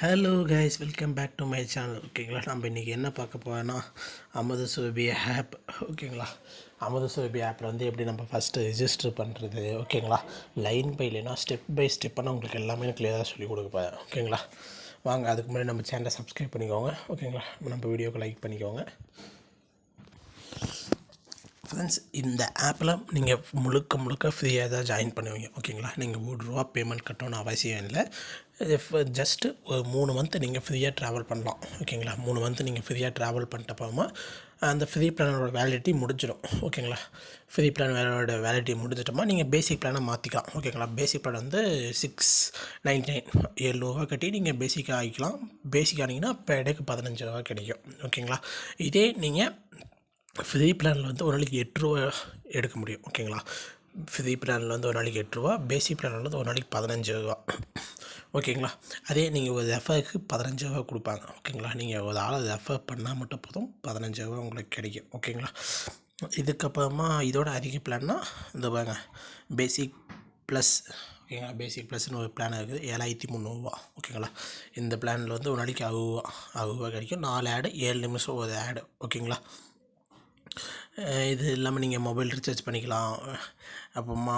Hello guys, welcome back to my channel. ஓகேங்களா, நம்ம இன்றைக்கி என்ன பார்க்க போகிறோன்னா அமுத சுரபி ஆப். ஓகேங்களா, அமுத சுரபி ஆப்பில் வந்து எப்படி நம்ம ஃபஸ்ட்டு ரிஜிஸ்டர் பண்ணுறது. ஓகேங்களா, லைன் பை லைனாக ஸ்டெப் பை ஸ்டெப்பாக நான் உங்களுக்கு எல்லாமே கிளியராக சொல்லிக் கொடுப்பேன். ஓகேங்களா, வாங்க அதுக்கு முன்னாடி நம்ம சேனலை சப்ஸ்கிரைப் பண்ணிக்கோங்க. ஓகேங்களா, நம்ம வீடியோக்கு லைக் பண்ணிக்கோங்க. ஃப்ரெண்ட்ஸ், இந்த ஆப்பில் நீங்கள் முழுக்க ஃப்ரீயாக தான் ஜாயின் பண்ணுவீங்க. ஓகேங்களா, நீங்கள் ₹1 பேமெண்ட் கட்டணும்னு அவசியம் இல்லை. ஜஸ்ட்டு ஒரு 3 மந்த்து நீங்கள் ஃப்ரீயாக ட்ராவல் பண்ணலாம். ஓகேங்களா, 3 மந்த்து நீங்கள் ஃப்ரீயாக ட்ராவல் பண்ணிட்டப்போமா அந்த ஃப்ரீ பிளானோட வேலிடிட்டி முடிஞ்சிடும். ஓகேங்களா, ஃப்ரீ பிளானோட வேலிடிட்டி முடிஞ்சிட்டோமா நீங்கள் பேசிக் பிளானை மாற்றிக்கலாம். ஓகேங்களா, பேசிக் பிளான் வந்து $699 7 கட்டி நீங்கள் பேசிக்காக ஆகிக்கலாம். பேசிக் ஆனீங்கன்னா பெர் டேக்கு $15 கிடைக்கும். ஓகேங்களா, இதே நீங்கள் ஃப்ரீ பிளானில் வந்து ஒரு நாளைக்கு ₹8 எடுக்க முடியும். ஓகேங்களா, ஃப்ரீ பிளானில் வந்து ஒரு நாளைக்கு ₹8, பேசிக் பிளானில் வந்து ஒரு நாளைக்கு $15. ஓகேங்களா, அதே நீங்கள் ஒரு ரெஃபருக்கு $15 கொடுப்பாங்க. ஓகேங்களா, நீங்கள் ஒரு ஆளை ரெஃபர் பண்ணால் மட்டும் போதும் $15 உங்களுக்கு கிடைக்கும். ஓகேங்களா, இதுக்கப்புறமா இதோட அதிக பிளான்னா இந்த பாருங்க, பேசிக் ப்ளஸ். ஓகேங்களா, பேசிக் ப்ளஸ்னு ஒரு பிளான் இருக்குது, $7300. ஓகேங்களா, இந்த பிளானில் வந்து ஒரு நாளைக்கு ₹60 கிடைக்கும். 4 ஆடு, 7 நிமிஷம் ஒரு ஆடு. ஓகேங்களா, இது இல்லாமல் நீங்கள் மொபைல் ரீசார்ஜ் பண்ணிக்கலாம். அப்புறமா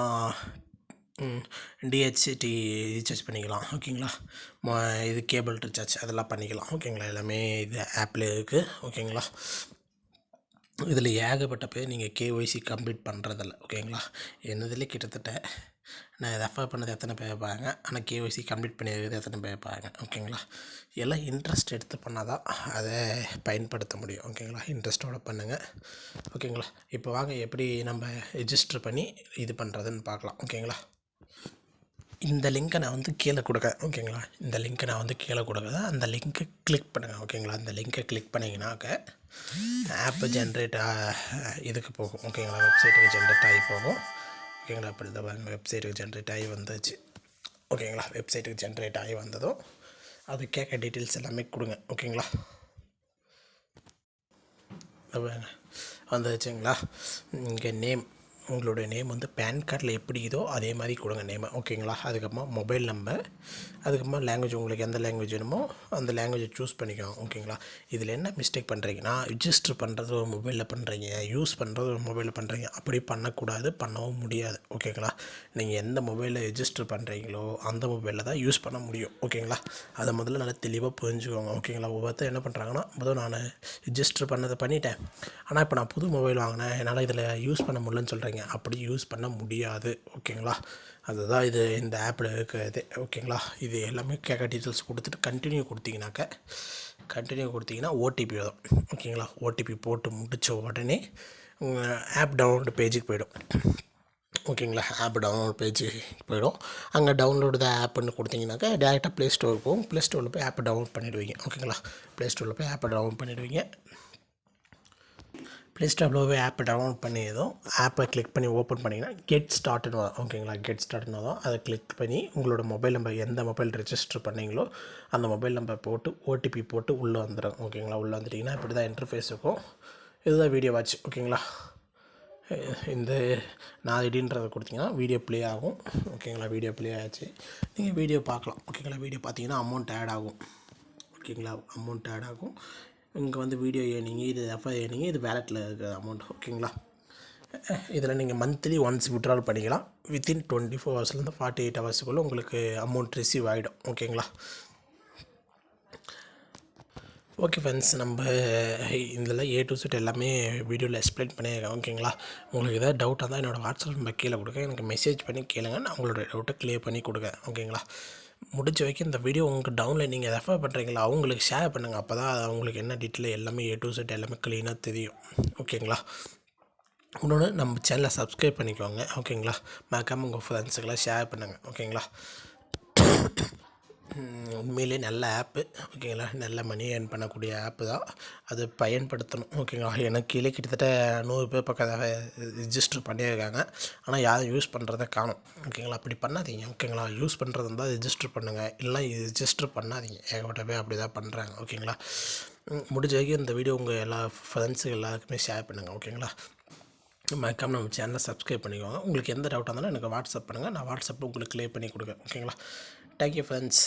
டிஹெச்டி ரீசார்ஜ் பண்ணிக்கலாம். ஓகேங்களா, இது கேபிள் ரீசார்ஜ் அதெல்லாம் பண்ணிக்கலாம். ஓகேங்களா, எல்லாமே இது ஆப்பில் இருக்குது. ஓகேங்களா, இதில் ஏகப்பட்ட பேர் நீங்கள் கேஒய்சி கம்ப்ளீட் பண்ணுறதில்ல. ஓகேங்களா, என்னதில் கிட்டத்தட்ட நான் ரெஃபர் பண்ணது எத்தனை பேர் பாருங்க, ஆனால் கேஒய்சி கம்ப்ளீட் பண்ணியிருக்கிறது எத்தனை பேர் பாருங்க. ஓகேங்களா, எல்லாம் இன்ட்ரெஸ்ட் எடுத்து பண்ணால் தான் அதை பயன்படுத்த முடியும். ஓகேங்களா, இன்ட்ரெஸ்ட்டோடு பண்ணுங்கள். ஓகேங்களா, இப்போ வாங்க எப்படி நம்ம ரெஜிஸ்டர் பண்ணி இது பண்ணுறதுன்னு பார்க்கலாம். ஓகேங்களா, இந்த லிங்க்கை நான் வந்து கீழே கொடுக்குறேன். ஓகேங்களா, இந்த லிங்க்கை நான் வந்து கீழே கொடுக்குறேன். அந்த லிங்க்கை கிளிக் பண்ணுங்கள். ஓகேங்களா, அந்த லிங்க்கை கிளிக் பண்ணிங்கனாக்க ஆப்பு ஜென்ரேட் இதுக்கு போகும். ஓகேங்களா, வெப்சைட்டுக்கு ஜென்ரேட் ஆகி போகும். ஓகேங்களா, அப்படி தான் வெப்சைட்டுக்கு ஜென்ரேட் ஆகி வந்துச்சு. ஓகேங்களா, வெப்சைட்டுக்கு ஜென்ரேட் ஆகி வந்ததும் அது கேட்க டீட்டெயில்ஸ் எல்லாமே கொடுங்க. ஓகேங்களா, வந்துச்சுங்களா, இங்கே நேம், உங்களுடைய நேம் வந்து பேன் கார்டில் எப்படி இதோ அதே மாதிரி கொடுங்க நேமை. ஓகேங்களா, அதுக்கப்புறமா மொபைல் நம்பர், அதுக்கப்புறமா லாங்குவேஜ், உங்களுக்கு எந்த லாங்குவேஜ் வேணுமோ அந்த லாங்குவேஜை சூஸ் பண்ணிக்கோங்க. ஓகேங்களா, இதில் என்ன மிஸ்டேக் பண்ணுறீங்கன்னா, ரிஜிஸ்டர் பண்ணுறது ஒரு மொபைலில் பண்ணுறீங்க, யூஸ் பண்ணுறது ஒரு மொபைலில் பண்ணுறீங்க. அப்படி பண்ணக்கூடாது, பண்ணவும் முடியாது. ஓகேங்களா, நீங்கள் எந்த மொபைலில் ரெஜிஸ்டர் பண்ணுறீங்களோ அந்த மொபைலில் தான் யூஸ் பண்ண முடியும். ஓகேங்களா, அதை முதல்ல நல்லா தெளிவாக புரிஞ்சுக்கோங்க. ஓகேங்களா, ஒவ்வொருத்தர் என்ன பண்ணுறாங்கன்னா, முதல் நான் ரிஜிஸ்டர் பண்ணதை பண்ணிட்டேன், ஆனால் இப்போ நான் புது மொபைல் வாங்கினேன், என்னால் இதில் யூஸ் பண்ண முடியலன்னு சொல்கிறீங்க. அப்படி யூஸ் பண்ண முடியாது. ஓகேங்களா, அதுதான் இது இந்த ஆப்பில் இருக்கிறது. ஓகேங்களா, இது எல்லாமே கேட்க டீட்டெயில்ஸ் கொடுத்துட்டு கண்டினியூ கொடுத்தீங்கன்னா ஓடிபி வரும். ஓகேங்களா, ஓடிபி போட்டு முடித்த உடனே ஆப் டவுன்லோடு பேஜுக்கு போயிடும். ஓகேங்களா, ஆப் டவுன்லோட் பேஜ் போயிடும். அங்கே டவுன்லோடு தான் ஆப்புன்னு கொடுத்தீங்கன்னாக்கா டேரெக்டாக ப்ளே ஸ்டோர் போகும். ப்ளே ஸ்டோரில் போய் ஆப்பை டவுன்லோட் பண்ணிவிடுவீங்க. ஓகேங்களா, ப்ளே ஸ்டோரில் போய் ஆப்பை டவுன்லோட் பண்ணிவிடுவீங்க. ப்ளே ஸ்டோரில் போய் ஆப்பை டவுன்லோட் பண்ணியதும் ஆப்பை கிளிக் பண்ணி ஓப்பன் பண்ணிங்கன்னா கெட் ஸ்டார்ட்னு வரும். ஓகேங்களா, கெட் ஸ்டார்ட்னு வரும். அதை கிளிக் பண்ணி உங்களோட மொபைல் நம்பர், எந்த மொபைல் ரெஜிஸ்டர் பண்ணிங்களோ அந்த மொபைல் நம்பர் போட்டு ஓடிபி போட்டு உள்ளே வந்துடும். ஓகேங்களா, உள்ளே வந்துட்டிங்கன்னா இப்படி தான் இன்டர்ஃபேஸ் இருக்கும். இதுதான் வீடியோ வாட்ச். ஓகேங்களா, இந்த நான் இடின்றதை கொடுத்தீங்கன்னா வீடியோ ப்ளே ஆகும். ஓகேங்களா, வீடியோ ப்ளே ஆச்சு, நீங்கள் வீடியோ பார்க்கலாம். ஓகேங்களா, வீடியோ பார்த்தீங்கன்னா அமௌண்ட் ஆட் ஆகும். ஓகேங்களா, அமௌண்ட் ஆட் ஆகும். இங்கே வந்து வீடியோ ஏர்னிங், இது ரெஃபர் ஏர்னிங், இது வேலெட்டில் இருக்கிற அமௌண்ட். ஓகேங்களா, இதில் நீங்கள் மந்த்லி ஒன்ஸ் விட்ரால் பண்ணிக்கலாம். வித்தின் 24 ஹவர்ஸ்லேருந்து 48 ஹவர்ஸுக்குள்ளே உங்களுக்கு அமௌண்ட் ரிசீவ் ஆகிடும். ஓகேங்களா, ஓகே ஃப்ரெண்ட்ஸ், நம்ம இதில் A to Z எல்லாமே வீடியோவில் எக்ஸ்பிளைன் பண்ணியிருக்கேன். ஓகேங்களா, உங்களுக்கு எதாவது டவுட்டாக இருந்தால் என்னோடய வாட்ஸ்அப் நம்பர் கீழே கொடுங்க, எனக்கு மெசேஜ் பண்ணி கேளுங்க, நான் உங்களோட டவுட்டை க்ளியர் பண்ணி கொடுக்குறேன். ஓகேங்களா, முடிஞ்ச வரைக்கும் இந்த வீடியோ உங்களுக்கு டவுனில் நீங்கள் ரெஃபர் பண்ணுறீங்களா அவங்களுக்கு ஷேர் பண்ணுங்கள். அப்போ தான் அவங்களுக்கு என்ன டீட்டெயில் எல்லாமே A to Z எல்லாமே க்ளீனாக தெரியும். ஓகேங்களா, இன்னொன்று நம்ம சேனலை சப்ஸ்கிரைப் பண்ணிக்கோங்க. ஓகேங்களா, மறக்காமல் உங்கள் ஃப்ரெண்ட்ஸுக்கெல்லாம் ஷேர் பண்ணுங்கள். ஓகேங்களா, உண்மையிலே நல்ல ஆப்பு. ஓகேங்களா, நல்ல மணி ஏர்ன் பண்ணக்கூடிய ஆப்பு தான், அது பயன்படுத்தணும். ஓகேங்களா, எனக்கு கீழே கிட்டத்தட்ட 100 பேர் பக்கத்தில் ரிஜிஸ்டர் பண்ணியிருக்காங்க, ஆனால் யாரும் யூஸ் பண்ணுறதை காணும். ஓகேங்களா, அப்படி பண்ணாதீங்க. ஓகேங்களா, யூஸ் பண்ணுறது இருந்தால் ரிஜிஸ்டர் பண்ணுங்கள், இல்லைனா ரிஜிஸ்டர் பண்ணாதீங்க. ஏகப்பட்ட பேர் அப்படி தான் பண்ணுறாங்க. ஓகேங்களா, முடிஞ்ச வரைக்கும் இந்த வீடியோ உங்கள் எல்லா ஃப்ரெண்ட்ஸுக்கு எல்லாருக்குமே ஷேர் பண்ணுங்கள். ஓகேங்களா, மறக்காமல் நம்ம சேனலை சப்ஸ்கிரைப் பண்ணிக்கோங்க. உங்களுக்கு எந்த டவுட்டாக இருந்தாலும் எனக்கு வாட்ஸ்அப் பண்ணுங்கள், நான் வாட்ஸ்அப்பில் உங்களுக்கு க்ளியர் பண்ணி கொடுக்குறேன். ஓகேங்களா, தேங்க்யூ ஃப்ரெண்ட்ஸ்.